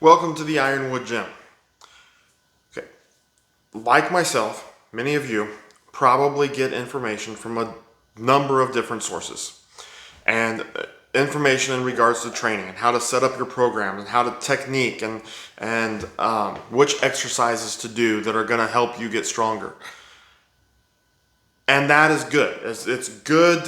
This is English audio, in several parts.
Welcome to the Ironwood Gym. Okay. Like myself, many of you probably get information from a number of different sources. And information in regards to training and how to set up your program and how to technique and which exercises to do that are going to help you get stronger. And that is good. It's good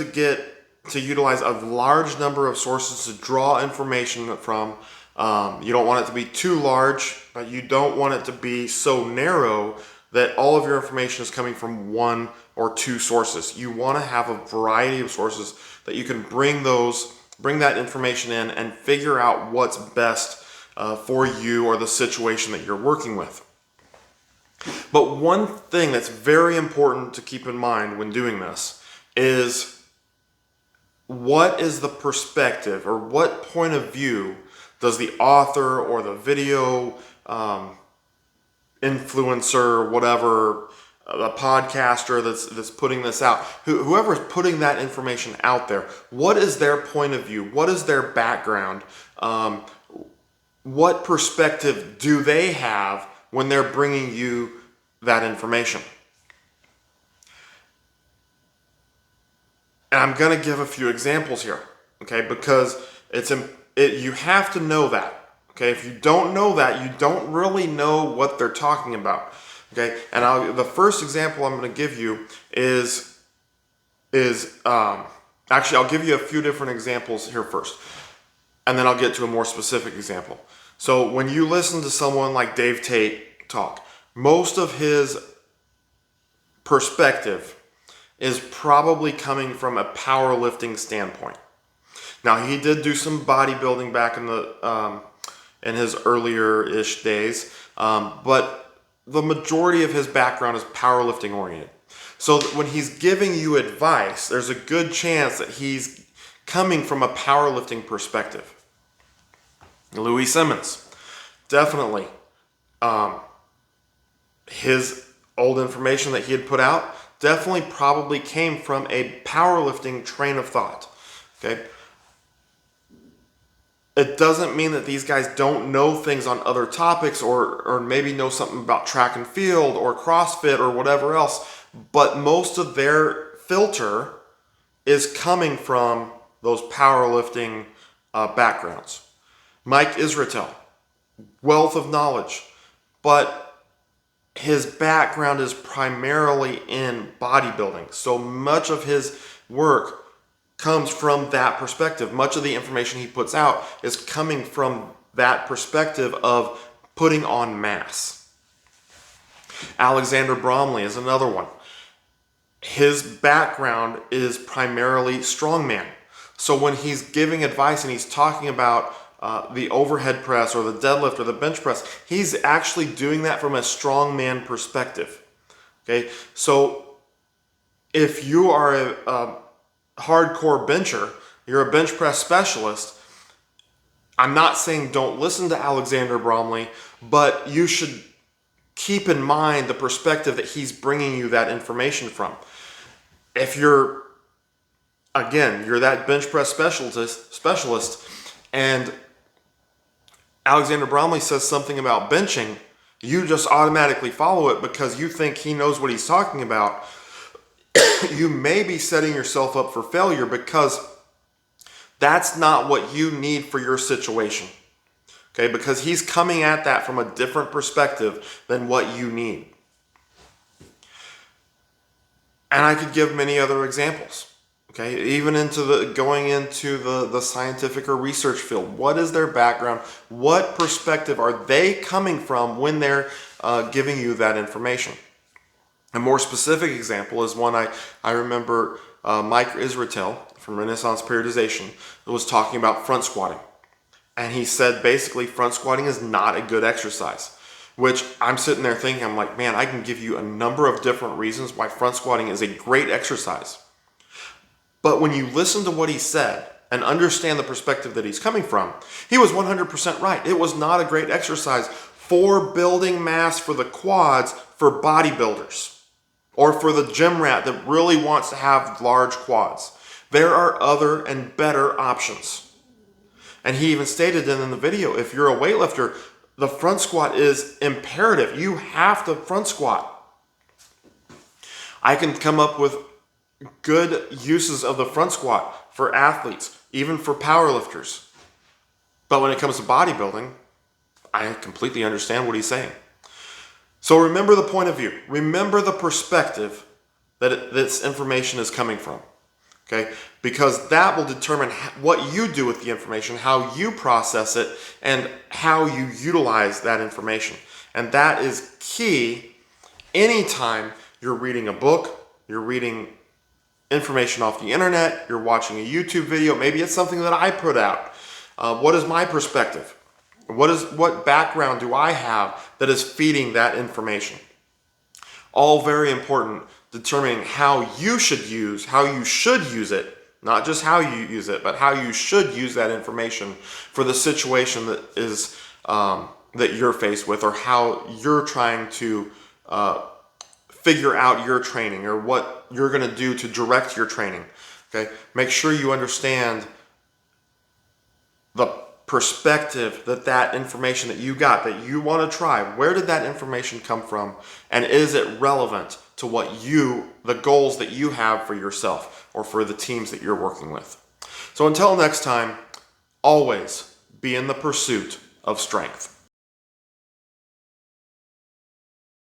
to utilize a large number of sources to draw information from. You don't want it to be too large, but you don't want it to be so narrow that all of your information is coming from one or two sources. You want to have a variety of sources that you can bring that information in and figure out what's best for you or the situation that you're working with. But one thing that's very important to keep in mind when doing this is what is the perspective or what point of view does the author or the video influencer, whatever, the podcaster that's putting this out, whoever's putting that information out there, what is their point of view? What is their background? What perspective do they have when they're bringing you that information? And I'm going to give a few examples here, okay? Because you have to know that, okay? If you don't know that, you don't really know what they're talking about, okay? And the first example I'm going to give you actually I'll give you a few different examples here first, and then I'll get to a more specific example. So when you listen to someone like Dave Tate talk, most of his perspective is probably coming from a powerlifting standpoint. Now, he did do some bodybuilding back in his earlier-ish days, but the majority of his background is powerlifting oriented. So when he's giving you advice, there's a good chance that he's coming from a powerlifting perspective. Louis Simmons, definitely. His old information that he had put out definitely probably came from a powerlifting train of thought. Okay? It doesn't mean that these guys don't know things on other topics or maybe know something about track and field or CrossFit or whatever else, but most of their filter is coming from those powerlifting backgrounds. Mike Israetel, wealth of knowledge, but his background is primarily in bodybuilding. So much of his work comes from that perspective. Much of the information he puts out is coming from that perspective of putting on mass. Alexander Bromley is another one. His background is primarily strongman. So when he's giving advice and he's talking about the overhead press or the deadlift or the bench press, he's actually doing that from a strongman perspective. Okay, so if you are a hardcore bencher, you're a bench press specialist, I'm not saying don't listen to Alexander Bromley, but you should keep in mind the perspective that he's bringing you that information from. If you're that bench press specialist and Alexander Bromley says something about benching, you just automatically follow it because you think he knows what he's talking about. You may be setting yourself up for failure because that's not what you need for your situation. Okay, because he's coming at that from a different perspective than what you need. And I could give many other examples. Okay, even going into the scientific or research field. What is their background? What perspective are they coming from when they're giving you that information? A more specific example is one I remember Mike Israetel from Renaissance Periodization was talking about front squatting. And he said basically front squatting is not a good exercise. Which I'm sitting there thinking, I'm like, man, I can give you a number of different reasons why front squatting is a great exercise. But when you listen to what he said and understand the perspective that he's coming from, he was 100% right. It was not a great exercise for building mass for the quads for bodybuilders or for the gym rat that really wants to have large quads. There are other and better options. And he even stated in the video, if you're a weightlifter, the front squat is imperative. You have to front squat. I can come up with good uses of the front squat for athletes, even for powerlifters. But when it comes to bodybuilding, I completely understand what he's saying. So remember the point of view. Remember the perspective that this information is coming from. Okay? Because that will determine what you do with the information, how you process it, and how you utilize that information. And that is key anytime you're reading a book, you're reading information off the internet, you're watching a YouTube video, maybe it's something that I put out. What is my perspective? What background do I have that is feeding that information? All very important, determining how you should use it, not just how you use it, but how you should use that information for the situation that is that you're faced with, or how you're trying to figure out your training, or what you're going to do to direct your training. Okay, make sure you understand the perspective that information that you got, that you want to try, where did that information come from, and is it relevant to the goals that you have for yourself or for the teams that you're working with. So until next time, always be in the pursuit of strength.